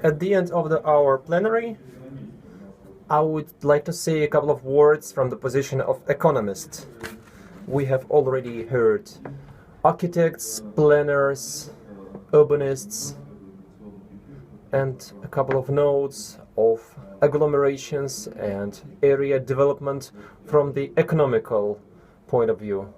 At the end of our plenary, I would like to say a couple of words from the position of economist. We have already heard architects, planners, urbanists, and a couple of notes of agglomerations and area development from the economical point of view.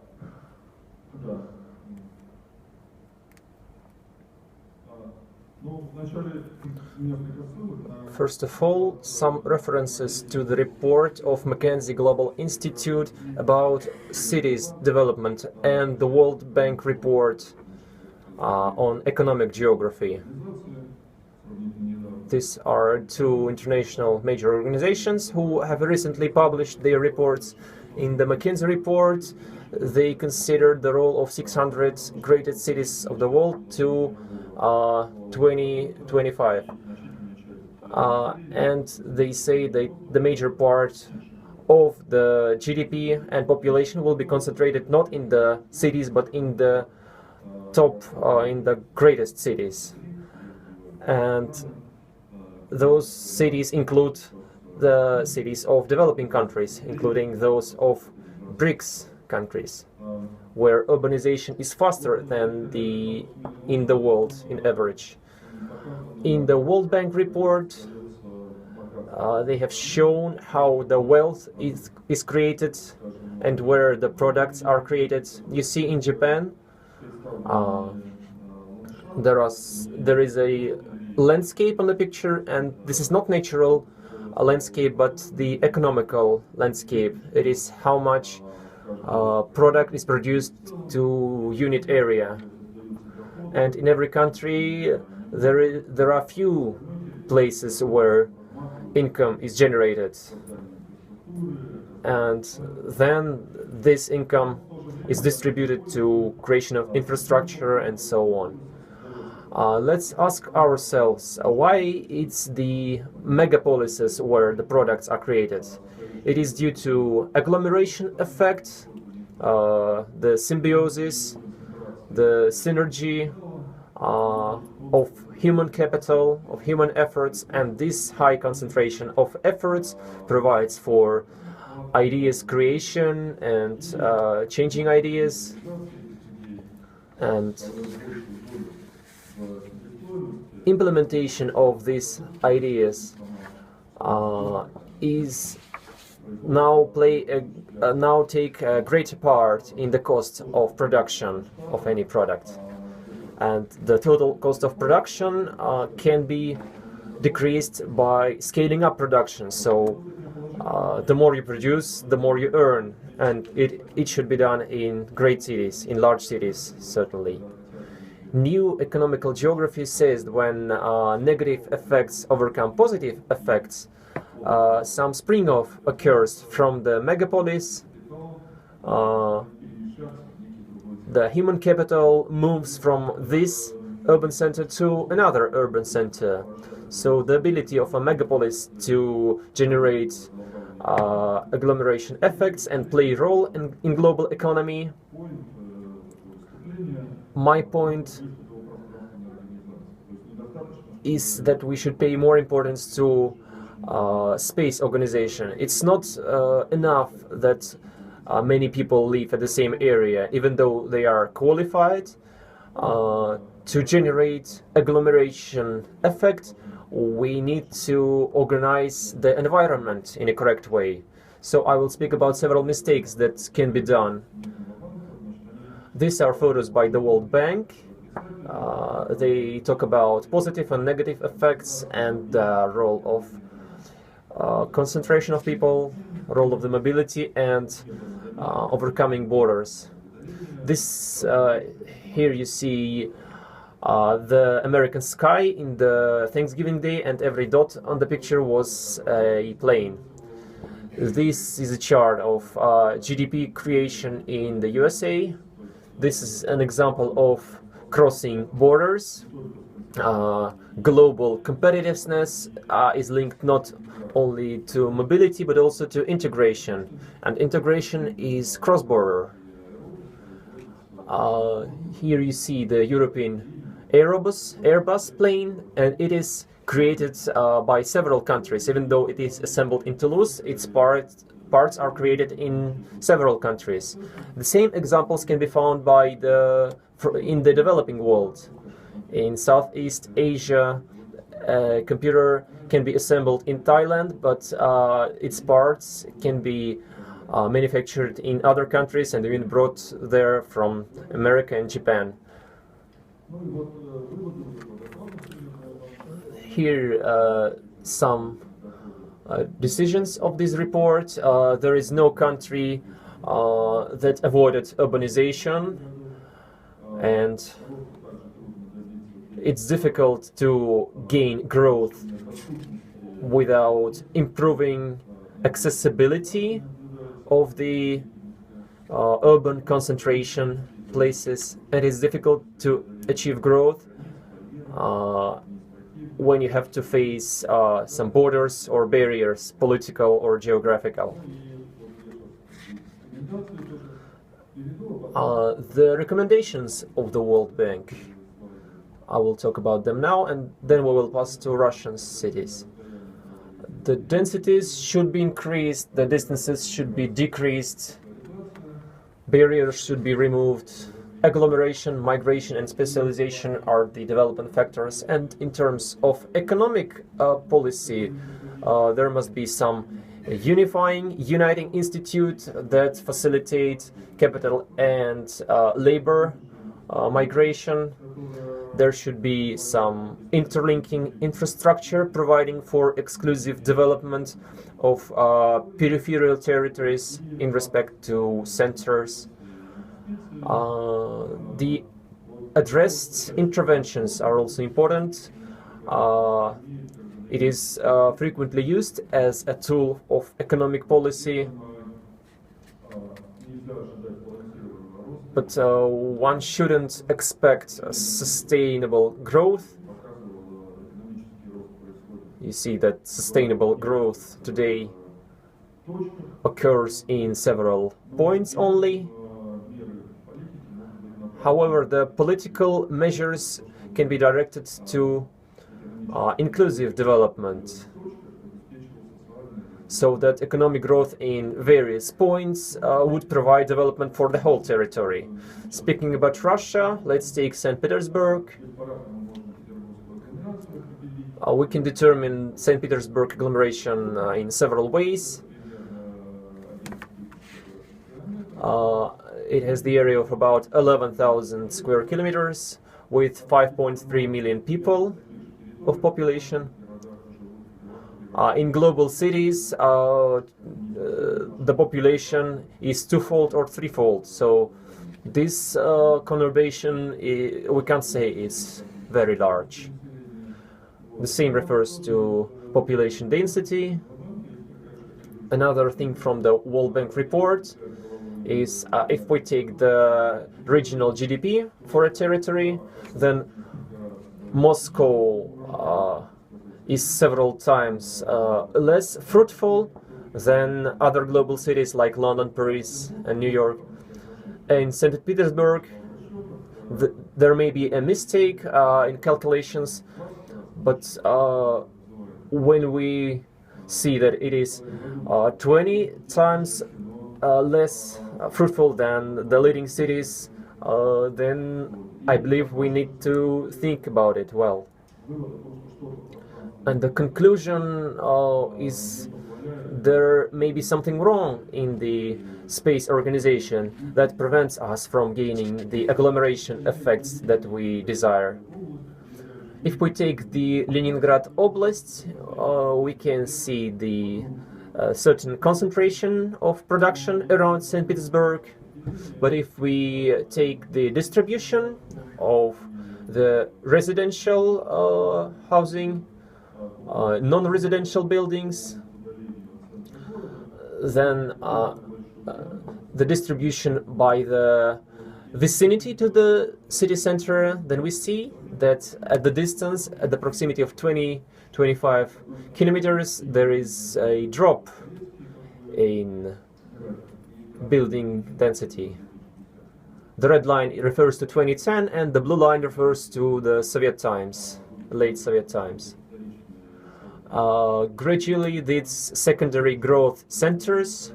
First of all, some references to the report of McKinsey Global Institute about cities development and the World Bank report on economic geography. These are two international major organizations who have recently published their reports. In the McKinsey report, they considered the role of 600 greatest cities of the world to 2025. And they say that the major part of the GDP and population will be concentrated not in the cities but in the top, in the greatest cities. And those cities include the cities of developing countries, including those of BRICS countries, where urbanization is faster than in the world in average. In the World Bank report, they have shown how the wealth is created and where the products are created. You see, in Japan, there is a landscape on the picture, and this is not natural landscape but the economical landscape. It is how much product is produced to unit area, and in every country there are few places where income is generated, and then this income is distributed to creation of infrastructure and so on. Let's ask ourselves why it's the megapolises where the products are created. It is due to agglomeration effect, the symbiosis, the synergy of human capital, of human efforts, and this high concentration of efforts provides for ideas creation and changing ideas, and implementation of these ideas is now take a greater part in the cost of production of any product, and the total cost of production can be decreased by scaling up production. So the more you produce, the more you earn, and it should be done in great cities, in large cities, certainly. New economical geography says when negative effects overcome positive effects, some spring-off occurs from the megapolis. The human capital moves from this urban center to another urban center. So the ability of a megapolis to generate agglomeration effects and play a role in global economy. My point is that we should pay more importance to space organization. It's not enough that many people live at the same area, even though they are qualified. To generate agglomeration effect, we need to organize the environment in a correct way. So I will speak about several mistakes that can be done. These are photos by the World Bank. They talk about positive and negative effects and the role of concentration of people, role of the mobility, and overcoming borders. This here you see the American sky in the Thanksgiving Day, and every dot on the picture was a plane. This is a chart of GDP creation in the USA. This is an example of crossing borders. Global competitiveness is linked not only to mobility but also to integration, and integration is cross-border. Here you see the European Airbus plane, and it is created by several countries. Even though it is assembled in Toulouse, its parts are created in several countries. The same examples can be found in the developing world. In Southeast Asia, a computer can be assembled in Thailand, but its parts can be manufactured in other countries and even brought there from America and Japan. Here some decisions of this report. There is no country that avoided urbanization, and it's difficult to gain growth without improving accessibility of the urban concentration places. It is difficult to achieve growth when you have to face some borders or barriers, political or geographical. The recommendations of the World Bank, I will talk about them now, and then we will pass to Russian cities. The densities should be increased, the distances should be decreased, barriers should be removed, agglomeration, migration, and specialization are the development factors. And in terms of economic policy, there must be some uniting institute that facilitate capital and labor migration. There should be some interlinking infrastructure providing for exclusive development of peripheral territories in respect to centers. The addressed interventions are also important. It is frequently used as a tool of economic policy, but one shouldn't expect sustainable growth. You see that sustainable growth today occurs in several points only. However, the political measures can be directed to inclusive development, so that economic growth in various points would provide development for the whole territory. Speaking about Russia, let's take St. Petersburg. We can determine St. Petersburg agglomeration in several ways. It has the area of about 11,000 square kilometers with 5.3 million people of population. In global cities, the population is twofold or threefold, so this conurbation, we can't say is very large. The same refers to population density. Another thing from the World Bank report is if we take the regional GDP for a territory, then Moscow is several times less fruitful than other global cities like London, Paris, and New York. In St. Petersburg, there may be a mistake in calculations, but when we see that it is 20 times less fruitful than the leading cities, then I believe we need to think about it well. And the conclusion is there may be something wrong in the space organization that prevents us from gaining the agglomeration effects that we desire. If we take the Leningrad Oblast, we can see the certain concentration of production around St. Petersburg. But if we take the distribution of the residential housing, non-residential buildings, then the distribution by the vicinity to the city center, then we see that at the distance, at the proximity of 20-25 kilometers, there is a drop in building density. The red line refers to 2010 and the blue line refers to the Soviet times, late Soviet times. Gradually, these secondary growth centers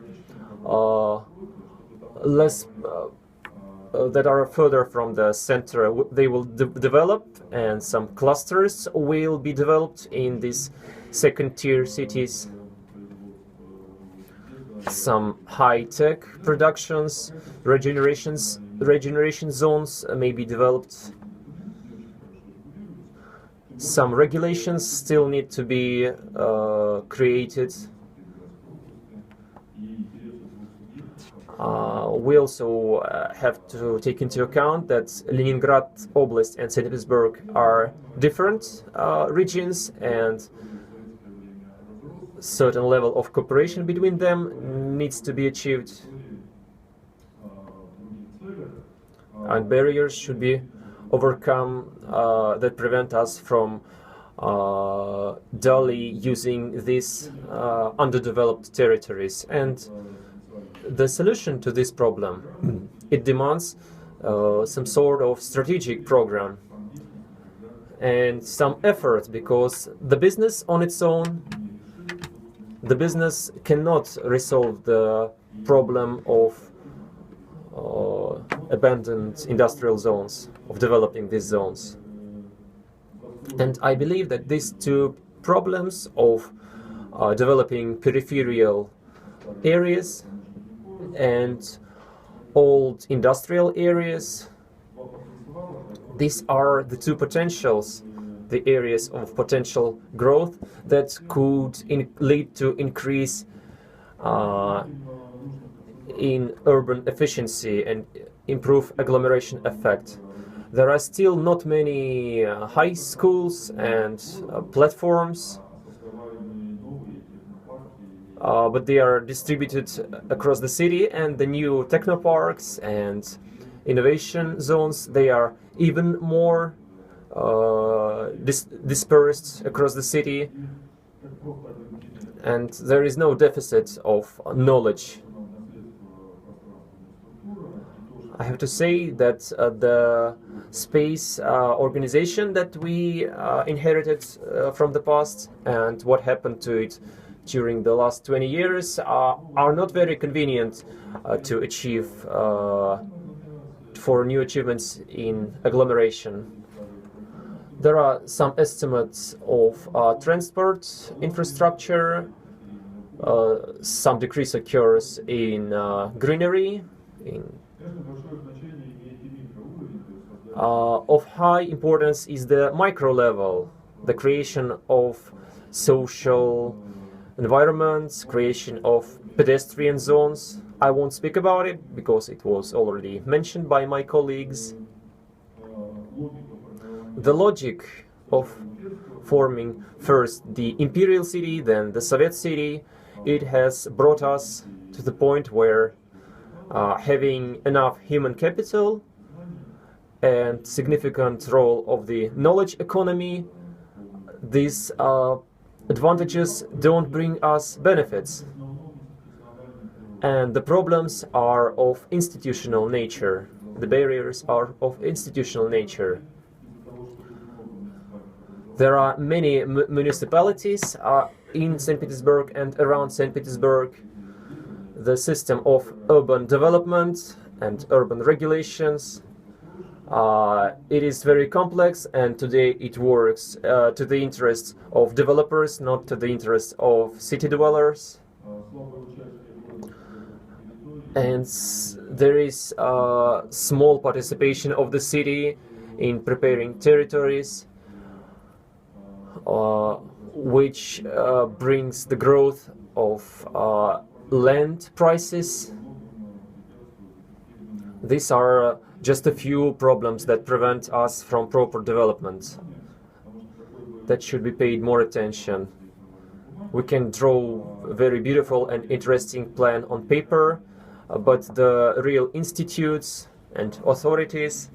that are further from the center, they will develop, and some clusters will be developed in these second-tier cities. Some high-tech productions, regeneration zones may be developed. Some regulations still need to be created. We also have to take into account that Leningrad Oblast and St. Petersburg are different regions, and certain level of cooperation between them needs to be achieved. And barriers should be overcome that prevent us from dully using these underdeveloped territories. And the solution to this problem, it demands some sort of strategic program and some effort, because the business on its own, the business cannot resolve the problem of abandoned industrial zones, of developing these zones. And I believe that these two problems of developing peripheral areas and old industrial areas, these are the two potentials, the areas of potential growth that could lead to increase in urban efficiency and improve agglomeration effect. There are still not many high schools and platforms, but they are distributed across the city, and the new technoparks and innovation zones, they are even more dispersed across the city, and there is no deficit of knowledge. I have to say that the space organization that we inherited from the past and what happened to it during the last 20 years are not very convenient to achieve for new achievements in agglomeration. There are some estimates of transport infrastructure. Some decrease occurs in greenery. Of high importance is the micro level, the creation of social environments, creation of pedestrian zones. I won't speak about it because it was already mentioned by my colleagues. The logic of forming first the imperial city, then the Soviet city, it has brought us to the point where having enough human capital and significant role of the knowledge economy, these advantages don't bring us benefits. And the problems are of institutional nature. The barriers are of institutional nature. There are many municipalities in St. Petersburg and around St. Petersburg. The system of urban development and urban regulations, it is very complex, and today it works to the interests of developers, not to the interests of city dwellers. And there is small participation of the city in preparing territories, which brings the growth of land prices. These are just a few problems that prevent us from proper development, that should be paid more attention. We can draw a very beautiful and interesting plan on paper, but the real institutes and authorities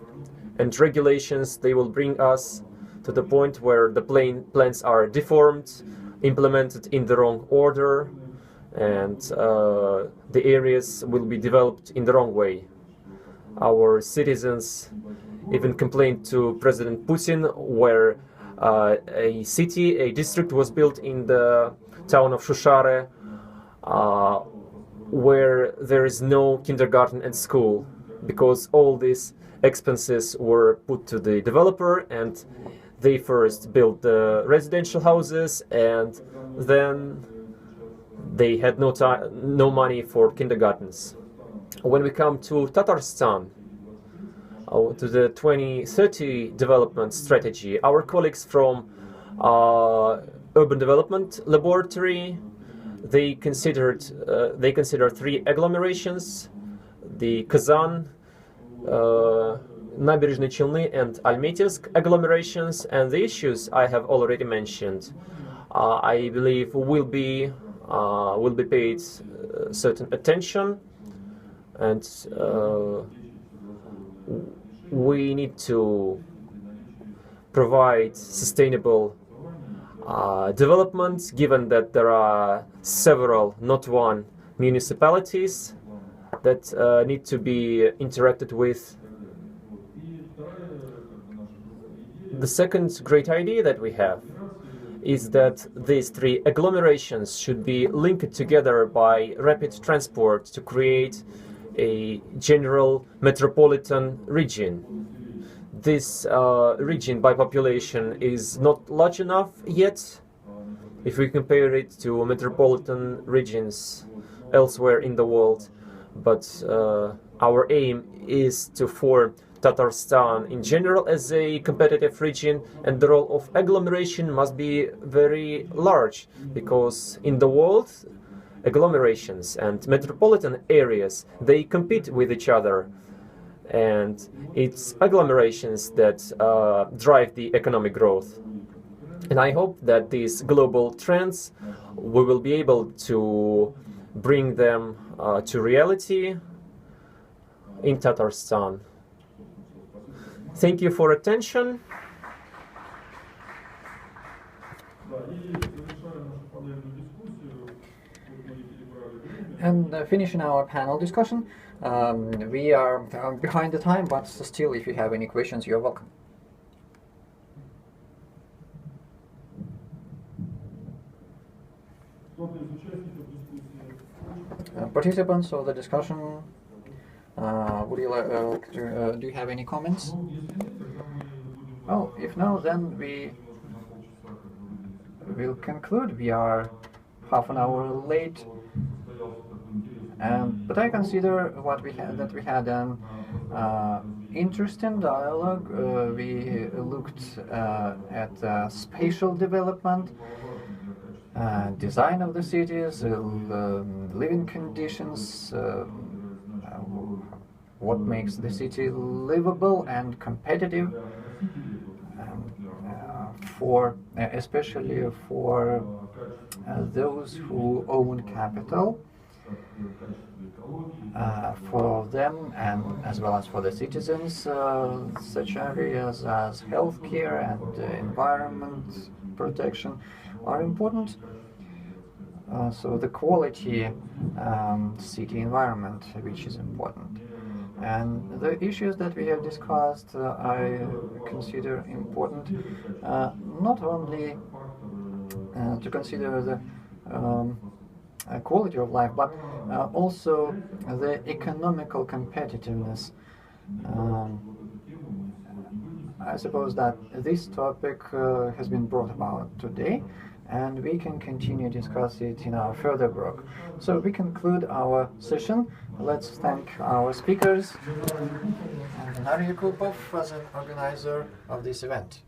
and regulations, they will bring us to the point where the plans are deformed, implemented in the wrong order, and the areas will be developed in the wrong way. Our citizens even complained to President Putin, where a district was built in the town of Shushare, where there is no kindergarten and school, because all these expenses were put to the developer, and they first built the residential houses, and then they had no money for kindergartens. When we come to Tatarstan, to the 2030 development strategy, our colleagues from Urban Development Laboratory, they considered 3 agglomerations: the Kazan, Nabережные Челны, and Almatyevsk agglomerations, and the issues I have already mentioned, I believe will be paid certain attention, and we need to provide sustainable development, given that there are several, not one, municipalities that need to be interacted with. The second great idea that we have is that these 3 agglomerations should be linked together by rapid transport to create a general metropolitan region. This region by population is not large enough yet if we compare it to metropolitan regions elsewhere in the world, but our aim is to form Tatarstan in general as a competitive region, and the role of agglomeration must be very large, because in the world agglomerations and metropolitan areas, they compete with each other, and it's agglomerations that drive the economic growth. And I hope that these global trends, we will be able to bring them to reality in Tatarstan. Thank you for attention. And finishing our panel discussion, we are behind the time, but still, if you have any questions, you're welcome. Participants of the discussion, would you like to, do you have any comments? Oh, if no, then we will conclude. We are half an hour late. But I consider that we had an interesting dialogue. We looked at spatial development, design of the cities, living conditions, what makes the city livable and competitive, especially for those who own capital. For them, and as well as for the citizens, such areas as healthcare and environment protection are important. So the quality city environment, which is important. And the issues that we have discussed, I consider important, not only to consider the quality of life, but also the economical competitiveness. I suppose that this topic has been brought about today, and we can continue to discuss it in our further work. So we conclude our session. Let's thank our speakers and Naria Kupov as an organizer of this event.